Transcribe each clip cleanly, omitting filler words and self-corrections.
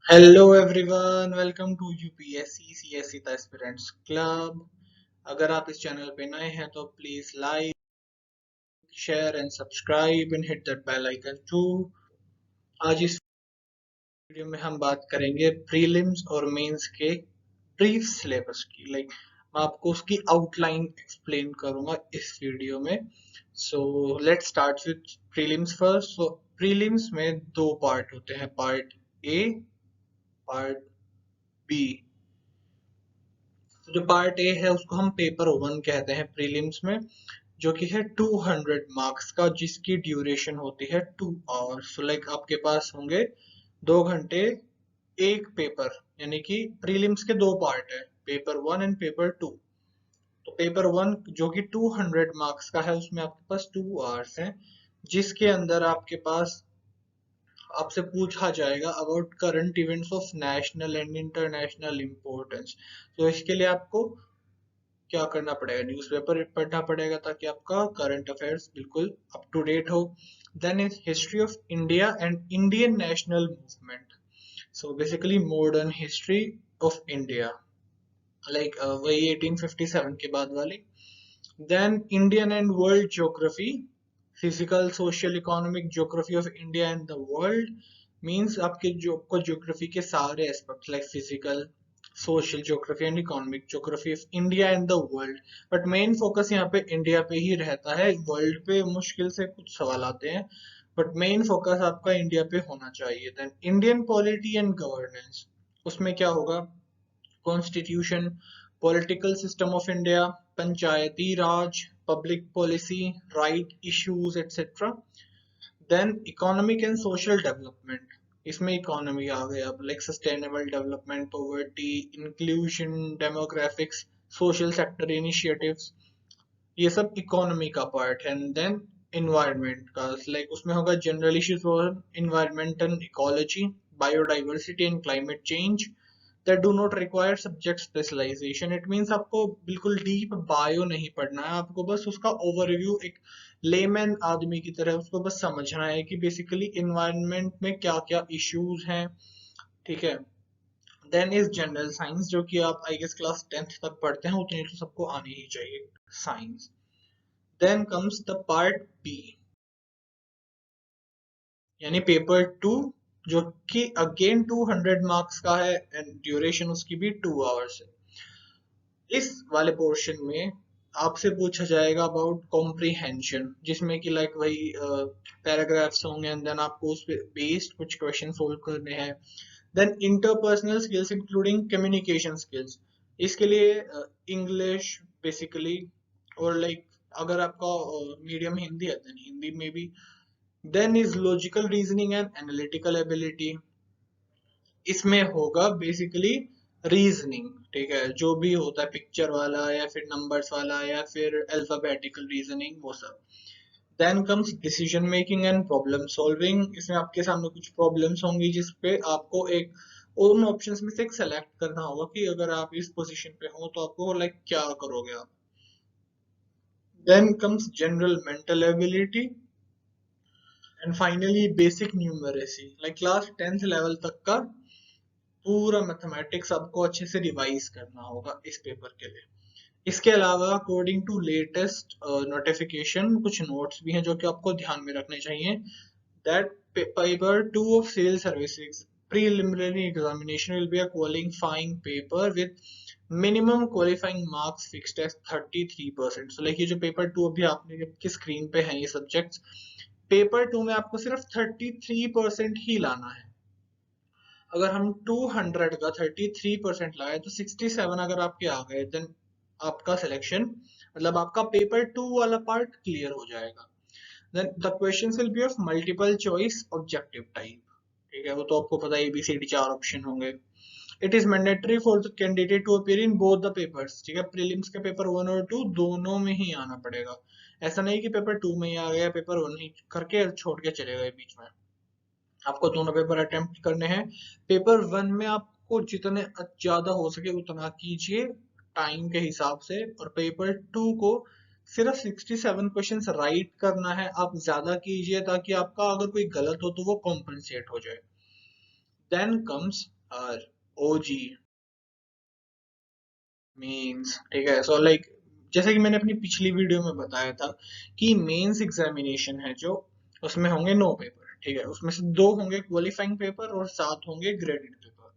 Hello everyone, welcome to UPSC CSC the aspirants club. अगर आप इस चैनल पे नए हैं तो please like, share and subscribe and hit that bell icon too. आज इस वीडियो में हम बात करेंगे प्रीलिम्स और मेंस के ब्रीफ सिलेबस की। मैं आपको उसकी आउटलाइन एक्सप्लेन करूंगा इस वीडियो में। So let's start with prelims first. So prelims में दो पार्ट होते हैं, पार्ट ए, पार्ट बी। जो पार्ट ए है उसको हम पेपर वन कहते हैं प्रीलिम्स में, जो कि है 200 मार्क्स का, जिसकी ड्यूरेशन होती है 2 आवर्स। आपके पास होंगे 2 घंटे एक पेपर, यानी कि प्रीलिम्स के दो पार्ट है, paper one and paper two. तो पेपर वन जो कि 200 मार्क्स का है, उसमें आपके पास 2 आवर्स हैं, जिसके अंदर आपके पास आपसे पूछा जाएगा about current events of national and international importance. तो इसके लिए आपको क्या करना पड़ेगा, न्यूज़पेपर पढ़ना पड़ेगा ताकि आपका करंट अफेयर्स बिल्कुल अप टू डेट हो। Then is history of India and Indian national movement. So basically modern history of India, वही 1857 के बाद वाली। Then Indian and world geography, physical social economic geography of India and the world. Means आपके जो आपको geography के सारे aspect, like physical, social geography and economic geography of India and the world. But main focus यहाँ पे India पे ही रहता है, वर्ल्ड पे मुश्किल से कुछ सवाल आते हैं, बट मेन फोकस आपका इंडिया पे होना चाहिए। Then Indian polity and governance, उसमें क्या होगा, constitution, political system of India, panchayati raj, public policy, right issues etcetera. Then economic and social development, इसमें इकोनॉमी आ गया, sustainable development, poverty, inclusion, demographics, social sector initiatives, ये सब इकोनॉमी का पार्ट है। एंड देन इन्वायरमेंट का, उसमें होगा general issues for environment and ecology, biodiversity and climate change that do not require subject specialization. It means आपको बिल्कुल deep bio नहीं पढ़ना है, आपको बस उसका ओवरव्यू एक लेमैन आदमी की तरह उसको बस समझना है कि बेसिकली इन्वायरमेंट में क्या क्या इश्यूज हैं। ठीक है। देन इज जनरल साइंस, जो कि आप आई गेस क्लास 10th तक पढ़ते हैं, उतनी तो सबको आनी ही चाहिए science. Then comes the part B, यानी पेपर टू, जो कि अगेन 200 मार्क्स का है एंड ड्यूरेशन उसकी भी 2 आवर्स है। इस वाले पोर्शन में आपसे पूछा जाएगा अबाउट कॉम्प्रिहेंशन, जिसमें कि वही पैराग्राफ्स होंगे एंड देन आपको उस पे बेस्ड कुछ क्वेश्चन सोल्व करने हैं। Then interpersonal skills including communication skills, इसके लिए इंग्लिश बेसिकली, और अगर आपका मीडियम हिंदी है देन हिंदी में भी। Then is logical reasoning and analytical ability, इसमें होगा बेसिकली रीजनिंग। ठीक है, जो भी होता है पिक्चर वाला या फिर नंबर्स वाला या फिर अल्फाबेटिकल रीजनिंग, वो सब। Then comes decision making and problem solving, इसमें आपके सामने कुछ प्रॉब्लम्स होंगी जिसपे आपको एक उन ऑप्शंस में से एक सेलेक्ट करना होगा कि अगर आप इस पोजीशन पे हो तो आपको क्या करोगे आप। Then comes general mental ability and finally basic numeracy, class 10th level तक का पूरा मैथमेटिक्स आपको अच्छे से रिवाइज करना होगा इस पेपर के लिए। इसके अलावा अकॉर्डिंग टू लेटेस्ट नोटिफिकेशन कुछ नोट्स भी हैं जो कि आपको ध्यान में रखने चाहिए। That paper two of civil services preliminary examination will be a qualifying paper with minimum qualifying marks fixed as 33%। सो ये जो पेपर टू अभी आपने आपकी स्क्रीन पे है ये सब्जेक्ट्स, पेपर टू में आपको सिर्फ 33% ही लाना है। अगर हम 200 का 33% लाए तो 67 अगर आपके आ गए, देन आपका सिलेक्शन, आपका पेपर टू वाला पार्ट क्लियर हो जाएगा। Then the questions will be of multiple choice objective type. ठीक है, वो तो आपको पता है, ABCD 4 ऑप्शन होंगे। It is mandatory for the candidate to appear in both the papers. ठीक है, प्रीलिम्स के पेपर वन और टू दोनों में ही आना पड़ेगा। ऐसा नहीं कि पेपर टू में ही आ गया, पेपर वन ही करके छोड़ के चले गए बीच में। आपको दोनों पेपर अटेम्प्ट करने हैं। पेपर वन में आपको जितने ज्यादा हो सके उतना कीजिए टाइम के हिसाब से, और पेपर टू को सिर्फ 67 क्वेश्चंस राइट करना है, आप ज्यादा कीजिए ताकि आपका अगर कोई गलत हो तो वो कॉम्पनसेट हो जाए। देन कम्स आर ओजी मेंस, ठीक है। सो लाइक जैसे कि मैंने अपनी पिछली वीडियो में बताया था कि मेंस एग्जामिनेशन है जो, उसमें होंगे 9 पेपर, ठीक है। उसमें से 2 होंगे क्वालिफाइंग पेपर और 7 होंगे ग्रेडेड पेपर।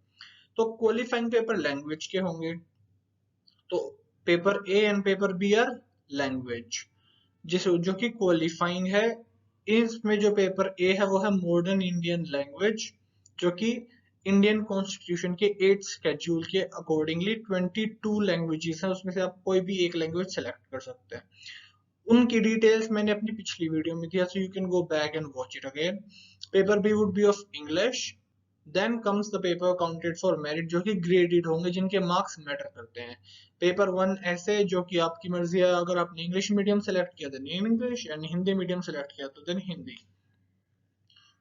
तो क्वालिफाइंग पेपर लैंग्वेज के होंगे, तो paper A and paper B are language, जिस जो कि क्वालिफाइंग है। इसमें जो पेपर ए है वो है मॉडर्न इंडियन लैंग्वेज, जो कि इंडियन कॉन्स्टिट्यूशन के 8 शेड्यूल के अकॉर्डिंगली 22 लैंग्वेजेस हैं, उसमें से आप कोई भी एक लैंग्वेज सेलेक्ट कर सकते हैं। उनकी डिटेल्स मैंने अपनी पिछली वीडियो में दिया, so you can go back and watch it again. Paper B would be of English. Then comes the paper counted for merit, जो कि ग्रेडेड होंगे, जिनके मार्क्स मैटर करते हैं। पेपर 1 ऐसे जो कि आपकी मर्जी है, अगर आपने इंग्लिश मीडियम सेलेक्ट किया then English, and Hindi medium select किया तो then Hindi.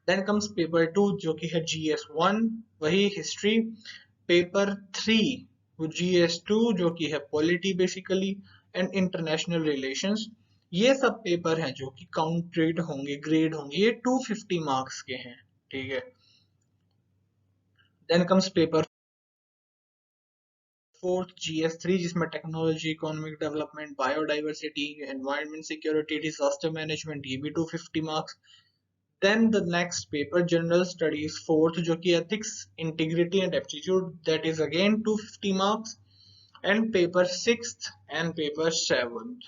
Then comes paper 2 जो कि है GS1, वही हिस्ट्री। पेपर 3 वो GS2 जो कि है polity basically, and international relations. ये सब पेपर हैं जो कि काउंटेड होंगे, ग्रेड होंगे, ये 250 मार्क्स के हैं, ठीक है। देन कम्स पेपर 4 GS3 जिसमें technology, economic development, biodiversity, environment security, disaster management, ये भी 250 marks. Then the next paper, general studies, fourth, जो कि ethics, integrity and aptitude, that is again 250 marks. And paper sixth and paper seventh,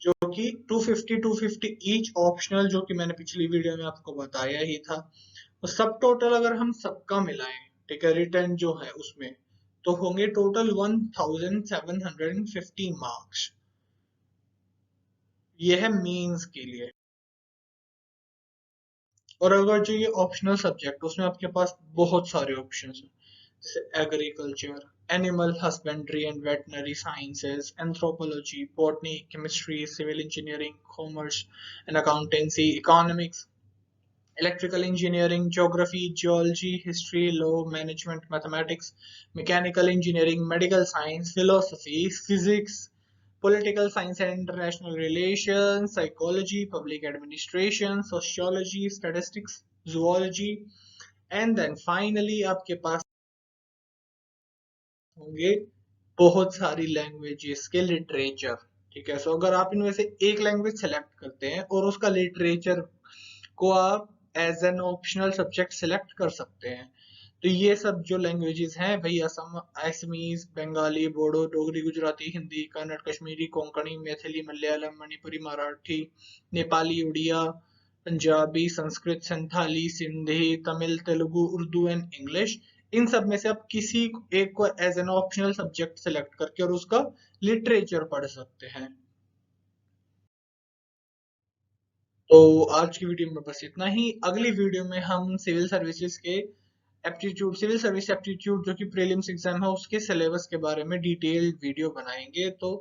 जो कि 250 each optional, जो कि मैंने पिछली वीडियो में आपको बताया ही था। तो सब टोटल अगर हम सबका मिलाएं, ठीक है, रिटर्न जो है उसमें, तो होंगे टोटल 1750 मार्क्स। ये है मीन्स के लिए। और अगर जो ये ऑप्शनल सब्जेक्ट, उसमें आपके पास बहुत सारे ऑप्शन हैं, जैसे agriculture, animal husbandry and veterinary sciences, anthropology, botany, chemistry, civil engineering, commerce and accountancy, economics, electrical engineering, geography, geology, history, law, management, mathematics, mechanical engineering, medical science, philosophy, physics, political science and international relations, psychology, public administration, sociology, statistics, zoology, and then finally आपके पास होंगे बहुत सारी languages के literature, ठीक है। सो अगर आप इनमें से एक लैंग्वेज सेलेक्ट करते हैं और उसका लिटरेचर को आप as an optional subject select कर सकते हैं, तो ये सब जो लैंग्वेजेस हैं भाई, असम, असमीज, बंगाली, बोडो, डोगरी, गुजराती, हिंदी, कन्नड़, कश्मीरी, कोंकणी, मैथिली, मलयालम, मणिपुरी, मराठी, नेपाली, उड़िया, पंजाबी, संस्कृत, संथाली, सिंधी, तमिल, तेलुगु, उर्दू एंड इंग्लिश। इन सब में से आप किसी एक को as an optional subject select करके और उसका लिटरेचर पढ़ सकते हैं। तो आज की वीडियो में बस इतना ही। अगली वीडियो में हम सिविल सर्विसेज के एप्टीट्यूड, सिविल सर्विस एप्टीट्यूड जो कि प्रीलिम्स एग्जाम है, उसके सिलेबस के बारे में डिटेल्ड वीडियो बनाएंगे। तो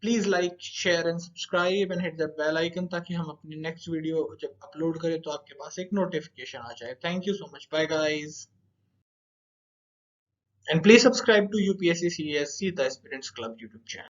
please like, share and subscribe and hit the bell icon, ताकि हम अपनी नेक्स्ट वीडियो जब अपलोड करें तो आपके पास एक नोटिफिकेशन आ जाए। Thank you so much, bye guys, and please subscribe to UPSC CESC the aspirants club YouTube channel.